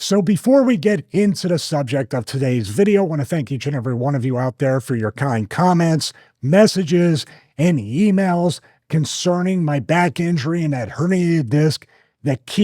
So before we get into the subject of today's video, I want to thank each and every one of you out there for your kind comments, messages, and emails concerning my back injury and that herniated disc that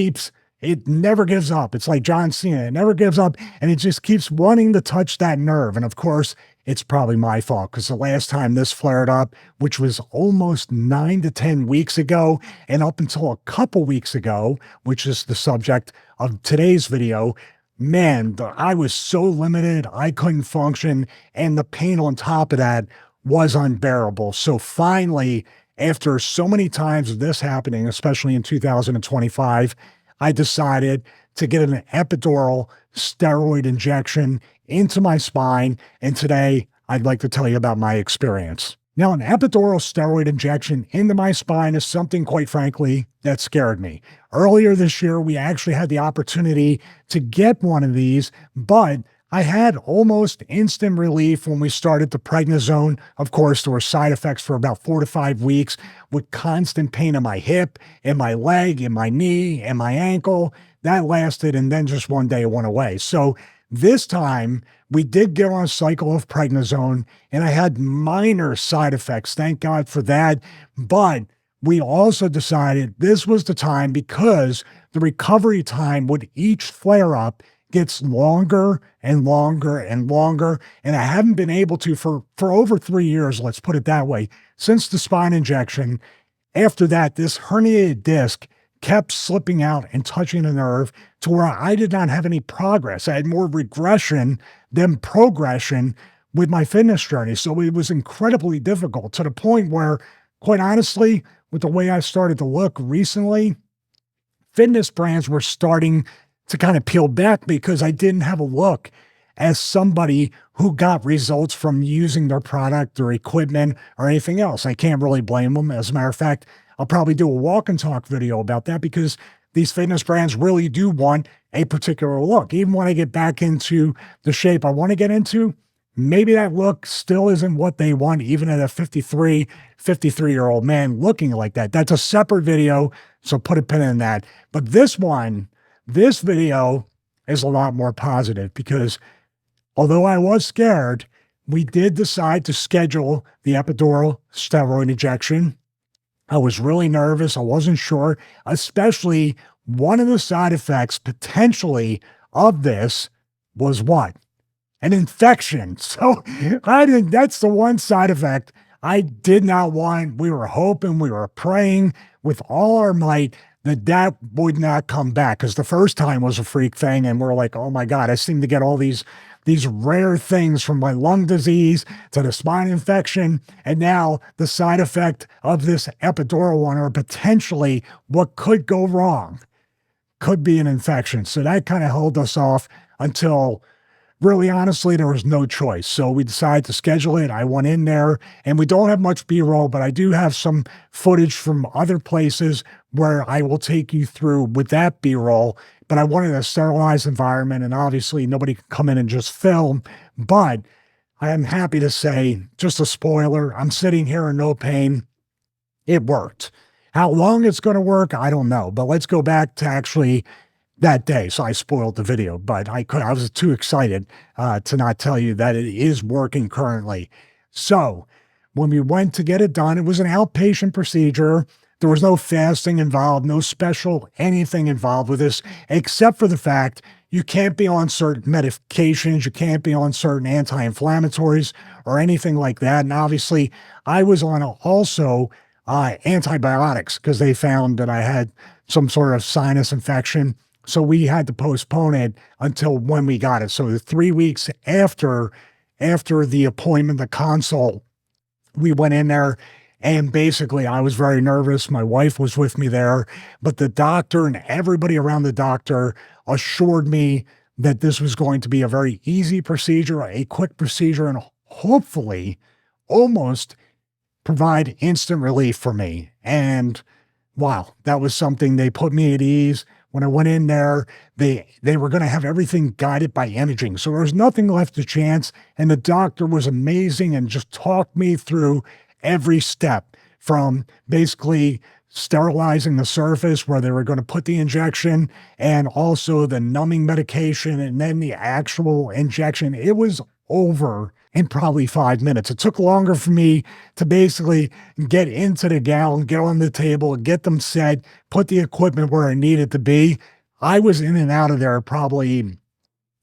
it never gives up. It's like John Cena, it never gives up, and it just keeps wanting to touch that nerve. And of course, it's probably my fault because the last time this flared up, which was almost 9 to 10 weeks ago, and up until a couple weeks ago, which is the subject of today's video, man, I was so limited, I couldn't function, and the pain on top of that was unbearable. So finally, after so many times of this happening, especially in 2025, I decided to get an epidural steroid injection into my spine. And today I'd like to tell you about my experience. Now, an epidural steroid injection into my spine is something, quite frankly, that scared me. Earlier this year, we actually had the opportunity to get one of these, but I had almost instant relief when we started the prednisone. Of course, there were side effects for about 4 to 5 weeks with constant pain in my hip, in my leg, in my knee, and my ankle. That lasted, and then just one day it went away. So this time, we did get on a cycle of prednisone, and I had minor side effects. Thank God for that. But we also decided this was the time because the recovery time with each flare-up gets longer and longer and longer. And I haven't been able to for over 3 years, let's put it that way, since the spine injection. After that, this herniated disc kept slipping out and touching the nerve to where I did not have any progress. I had more regression than progression with my fitness journey. So it was incredibly difficult to the point where, quite honestly, with the way I started to look recently, fitness brands were starting to kind of peel back because I didn't have a look as somebody who got results from using their product or equipment or anything else. I can't really blame them. As a matter of fact, I'll probably do a walk and talk video about that because these fitness brands really do want a particular look. Even when I get back into the shape I want to get into, maybe that look still isn't what they want, even at a 53-year-old man looking like that. That's a separate video, so put a pin in that. But this video is a lot more positive because although I was scared, we did decide to schedule the epidural steroid injection. I was really nervous. I wasn't sure, especially one of the side effects potentially of this was what? An infection. So that's the one side effect I did not want. We were hoping, we were praying with all our might that would not come back, because the first time was a freak thing. And we're like, oh my God, I seem to get all these rare things from my lung disease to the spine infection. And now the side effect of this epidural one, or potentially what could go wrong, could be an infection. So that kind of held us off until, really honestly, there was no choice. So we decided to schedule it. I went in there, and we don't have much B-roll, but I do have some footage from other places where I will take you through with that B-roll. But I wanted a sterilized environment, and obviously nobody can come in and just film. But I am happy to say, just a spoiler, I'm sitting here in no pain. It worked. How long it's going to work, I don't know. But let's go back to actually that day. So I spoiled the video, but I was too excited to not tell you that it is working currently. So when we went to get it done, it was an outpatient procedure. There was no fasting involved, no special anything involved with this, except for the fact you can't be on certain medications, you can't be on certain anti-inflammatories or anything like that. And obviously, I was on also antibiotics because they found that I had some sort of sinus infection. So we had to postpone it until when we got it. So the 3 weeks after the appointment, the consult, we went in there. And basically, I was very nervous. My wife was with me there, but the doctor and everybody around the doctor assured me that this was going to be a very easy procedure, a quick procedure, and hopefully almost provide instant relief for me. And wow, that was something. They put me at ease. When I went in there, they were going to have everything guided by imaging. So there was nothing left to chance. And the doctor was amazing and just talked me through every step, from basically sterilizing the surface where they were going to put the injection, and also the numbing medication, and then the actual injection. It was over in probably 5 minutes. It took longer for me to basically get into the gown, get on the table, get them set, put the equipment where it needed to be. I was in and out of there probably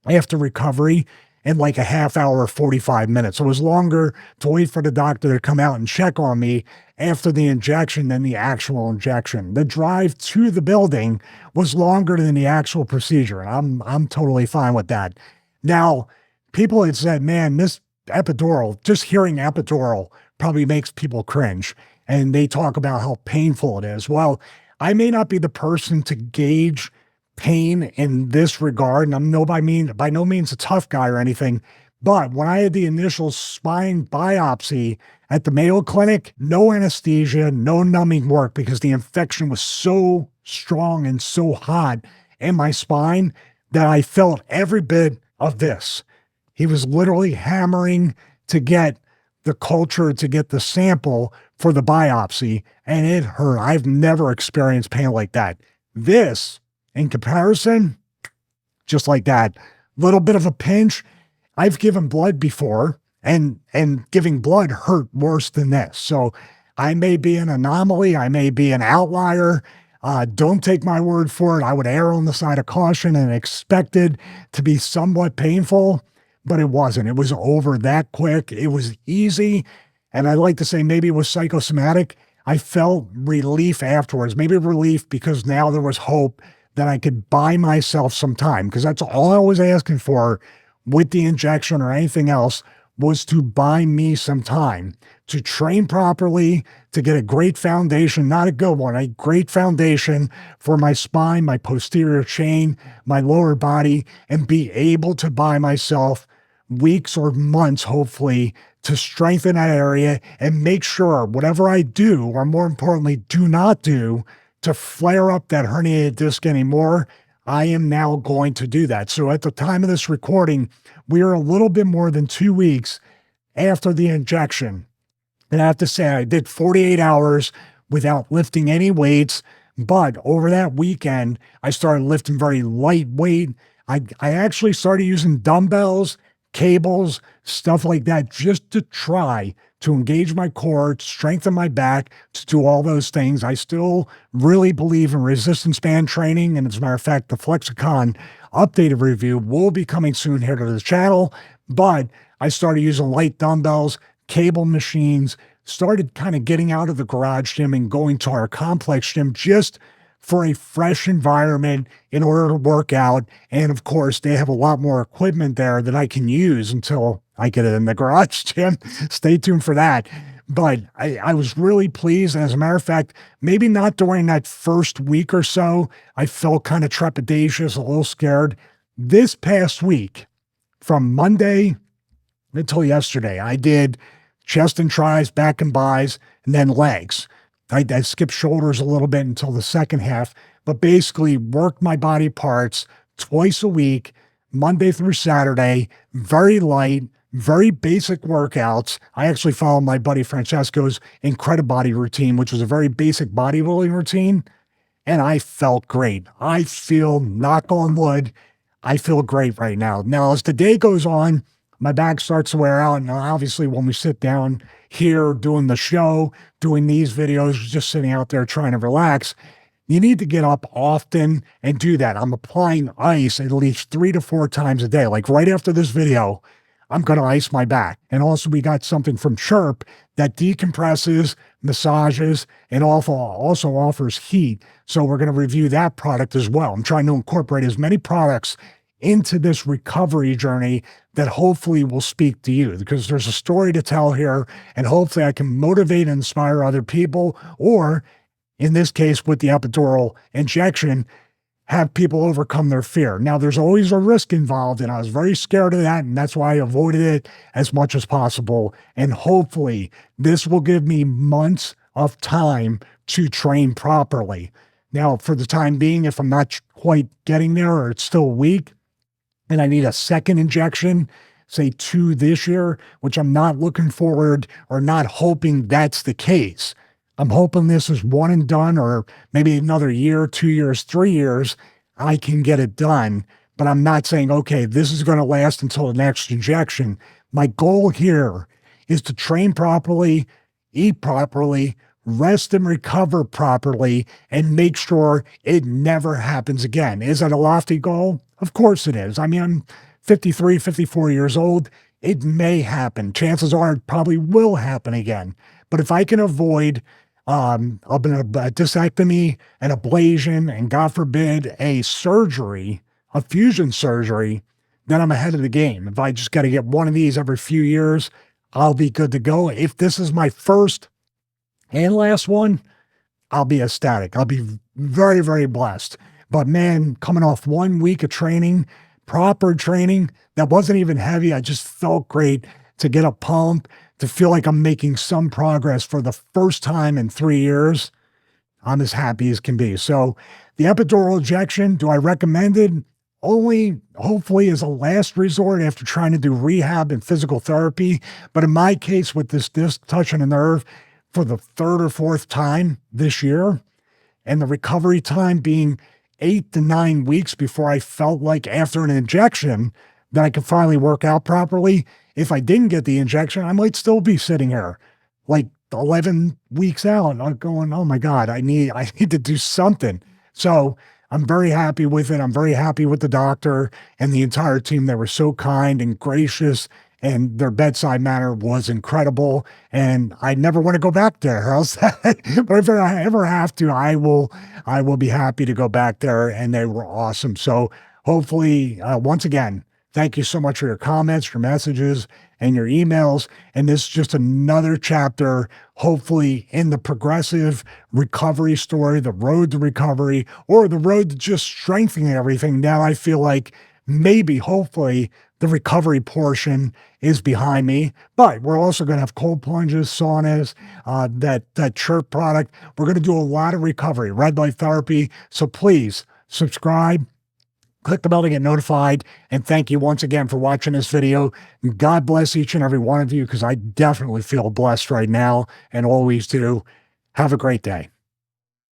after recovery in like a half hour, 45 minutes. It was longer to wait for the doctor to come out and check on me after the injection than the actual injection. The drive to the building was longer than the actual procedure. And I'm totally fine with that. Now, people had said, man, this epidural, just hearing epidural probably makes people cringe. And they talk about how painful it is. Well, I may not be the person to gauge pain in this regard. And I'm by no means a tough guy or anything. But when I had the initial spine biopsy at the Mayo Clinic, no anesthesia, no numbing work because the infection was so strong and so hot in my spine that I felt every bit of this. He was literally hammering to get the culture, to get the sample for the biopsy, and it hurt. I've never experienced pain like that. This, in comparison, just like that, little bit of a pinch. I've given blood before, and giving blood hurt worse than this. So I may be an anomaly. I may be an outlier. Don't take my word for it. I would err on the side of caution and expect it to be somewhat painful, but it wasn't. It was over that quick. It was easy. And I like to say maybe it was psychosomatic. I felt relief afterwards, maybe relief because now there was hope that I could buy myself some time, because that's all I was asking for with the injection or anything else, was to buy me some time to train properly, to get a great foundation, not a good one, a great foundation for my spine, my posterior chain, my lower body, and be able to buy myself weeks or months, hopefully, to strengthen that area and make sure whatever I do, or more importantly, do not do to flare up that herniated disc anymore, I am now going to do that. So at the time of this recording, we are a little bit more than 2 weeks after the injection. And I have to say, I did 48 hours without lifting any weights. But over that weekend, I started lifting very lightweight. I actually started using dumbbells, cables, stuff like that, just to try to engage my core, to strengthen my back, to do all those things. I still really believe in resistance band training. And as a matter of fact, the Flexicon updated review will be coming soon here to the channel. But I started using light dumbbells, cable machines, started kind of getting out of the garage gym and going to our complex gym just for a fresh environment in order to work out. And of course, they have a lot more equipment there that I can use until I get it in the garage gym. Stay tuned for that. But I was really pleased. And as a matter of fact, maybe not during that first week or so, I felt kind of trepidatious, a little scared. This past week, from Monday until yesterday, I did chest and tris, back and bis, and then legs. I skipped shoulders a little bit until the second half, but basically worked my body parts twice a week, Monday through Saturday, very light, very basic workouts. I actually followed my buddy Francesco's Incredibody routine, which was a very basic bodybuilding routine, and I felt great. I feel, knock on wood, I feel great right now. Now, as the day goes on, my back starts to wear out. And obviously, when we sit down here doing the show, doing these videos, just sitting out there trying to relax, you need to get up often and do that. I'm applying ice at least 3 to 4 times a day. Like right after this video, I'm going to ice my back. And also, we got something from Chirp that decompresses, massages, and also offers heat. So we're going to review that product as well. I'm trying to incorporate as many products into this recovery journey that hopefully will speak to you, because there's a story to tell here, and hopefully I can motivate and inspire other people, or in this case with the epidural injection, have people overcome their fear. Now, there's always a risk involved, and I was very scared of that, and that's why I avoided it as much as possible. And hopefully this will give me months of time to train properly. Now, for the time being, if I'm not quite getting there, or it's still weak, and I need a second injection, say 2 this year, which I'm not looking forward or not hoping that's the case. I'm hoping this is one and done, or maybe another year, 2 years, 3 years, I can get it done. But I'm not saying, okay, this is going to last until the next injection. My goal here is to train properly, eat properly, rest and recover properly, and make sure it never happens again. Is that a lofty goal? Of course it is. I mean, I'm 53, 54 years old. It may happen. Chances are it probably will happen again. But if I can avoid a disectomy, an ablation, and God forbid, a surgery, a fusion surgery, then I'm ahead of the game. If I just got to get one of these every few years, I'll be good to go. If this is my first and last one, I'll be ecstatic. I'll be very, very blessed. But man, coming off 1 week of training, proper training that wasn't even heavy, I just felt great to get a pump, to feel like I'm making some progress for the first time in 3 years. I'm as happy as can be. So, the epidural injection, do I recommend it? Only hopefully as a last resort after trying to do rehab and physical therapy. But in my case, with this disc touching a nerve for the third or fourth time this year, and the recovery time being 8 to 9 weeks before I felt like after an injection that I could finally work out properly. If I didn't get the injection, I might still be sitting here like 11 weeks out, I'm going, oh my God, I need to do something. So I'm very happy with it. I'm very happy with the doctor and the entire team. They were so kind and gracious, and their bedside manner was incredible. And I never want to go back there. How's that? But if I ever have to, I will be happy to go back there. And they were awesome. So hopefully, once again, thank you so much for your comments, your messages, and your emails. And this is just another chapter, hopefully, in the progressive recovery story, the road to recovery, or the road to just strengthening everything. Now I feel like maybe, hopefully, the recovery portion is behind me. But we're also going to have cold plunges, saunas, that chirp product. We're going to do a lot of recovery, red light therapy. So please subscribe. Click the bell to get notified. And thank you once again for watching this video. God bless each and every one of you, because I definitely feel blessed right now and always do. Have a great day.